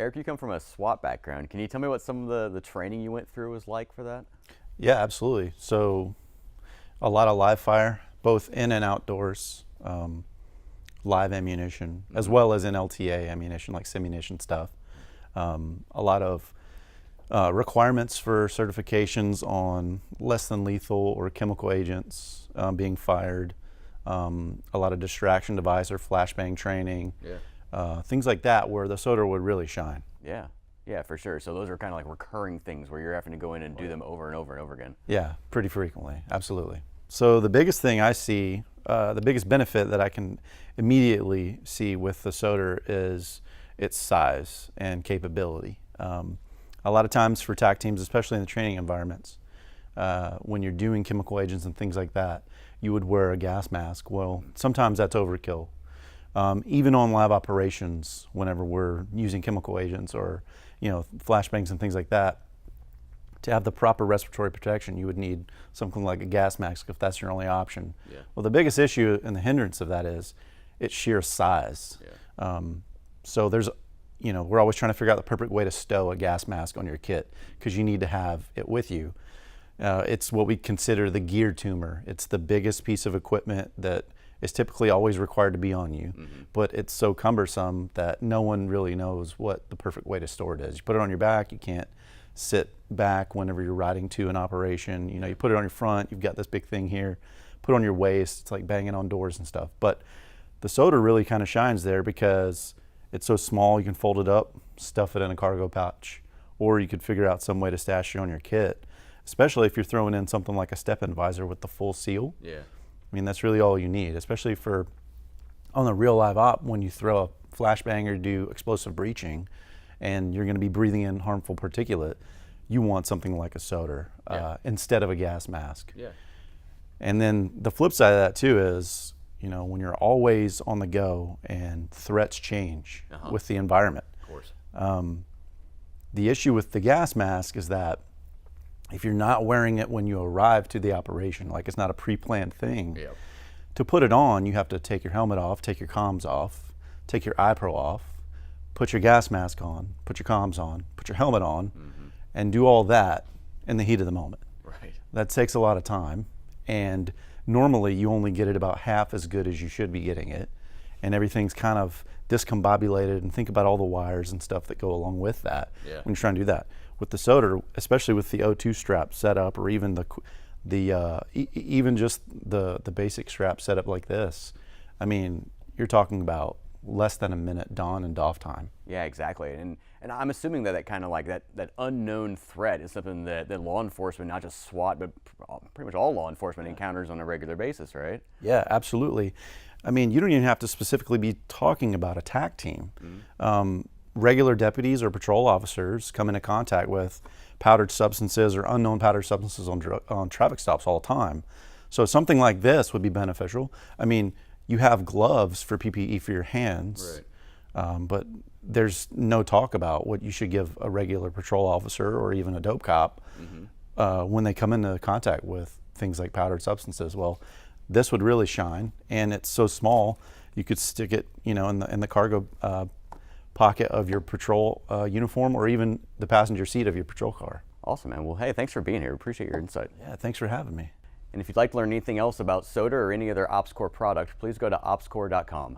Eric, you come from a SWAT background. Can you tell me what some of the training you went through was like for that? Yeah, absolutely. So a lot of live fire, both in and outdoors, live ammunition, as well as in LTA ammunition, like simunition stuff. A lot of requirements for certifications on less than lethal or chemical agents being fired. A lot of distraction device or flashbang training. Yeah. Things like that where the SOTR would really shine. Yeah. Yeah, for sure. So those are kind of like recurring things where you're having to go in and do them over and over and over again. Yeah, pretty frequently, absolutely. So the biggest thing I see, the biggest benefit that I can immediately see with the SOTR is its size and capability. A lot of times for TAC teams, especially in the training environments, when you're doing chemical agents and things like that, you would wear a gas mask. Well, sometimes that's overkill. Even on live operations, whenever we're using chemical agents or flashbangs and things like that, to have the proper respiratory protection, you would need something like a gas mask if that's your only option. Yeah. Well, the biggest issue and the hindrance of that is its sheer size. Yeah. So there's, we're always trying to figure out the perfect way to stow a gas mask on your kit because you need to have it with you. It's what we consider the gear tumor. It's the biggest piece of equipment that is typically always required to be on you, but it's so cumbersome that no one really knows what the perfect way to store it is. You put it on your back, you can't sit back whenever you're riding to an operation. You put it on your front, you've got this big thing here. Put it on your waist, it's like banging on doors and stuff. But the SOTR really kind of shines there because it's so small, you can fold it up, stuff it in a cargo pouch, or you could figure out some way to stash it on your kit, especially if you're throwing in something like a step-in visor with the full seal. Yeah. I mean, that's really all you need, especially for on the real live op when you throw a flashbang or do explosive breaching and you're going to be breathing in harmful particulate. You want something like a SOTR instead of a gas mask. Yeah. And then the flip side of that too is, when you're always on the go and threats change with the environment. Of course. The issue with the gas mask is that if you're not wearing it when you arrive to the operation, like it's not a pre-planned thing, to put it on, you have to take your helmet off, take your comms off, take your iPro off, put your gas mask on, put your comms on, put your helmet on, and do all that in the heat of the moment. Right. That takes a lot of time, and normally you only get it about half as good as you should be getting it, and everything's kind of discombobulated, and think about all the wires and stuff that go along with that when you're trying to do that. With the SOTR, especially with the O2 strap setup, or even even just the basic strap setup like this, I mean, you're talking about less than a minute dawn and doff time. Yeah, exactly. And I'm assuming that kind of like that unknown threat is something that law enforcement, not just SWAT, but pretty much all law enforcement encounters on a regular basis, right? Yeah, absolutely. I mean, you don't even have to specifically be talking about a TAC team. Regular deputies or patrol officers come into contact with powdered substances or unknown powdered substances on traffic stops all the time. So something like this would be beneficial. I mean, you have gloves for PPE for your hands, but there's no talk about what you should give a regular patrol officer or even a dope cop when they come into contact with things like powdered substances. Well, this would really shine, and it's so small you could stick it, in the cargo pocket of your patrol uniform, or even the passenger seat of your patrol car. Awesome, man. Well, hey, thanks for being here. Appreciate your insight. Yeah, thanks for having me. And if you'd like to learn anything else about SOTR or any other OpsCore product, please go to opscore.com.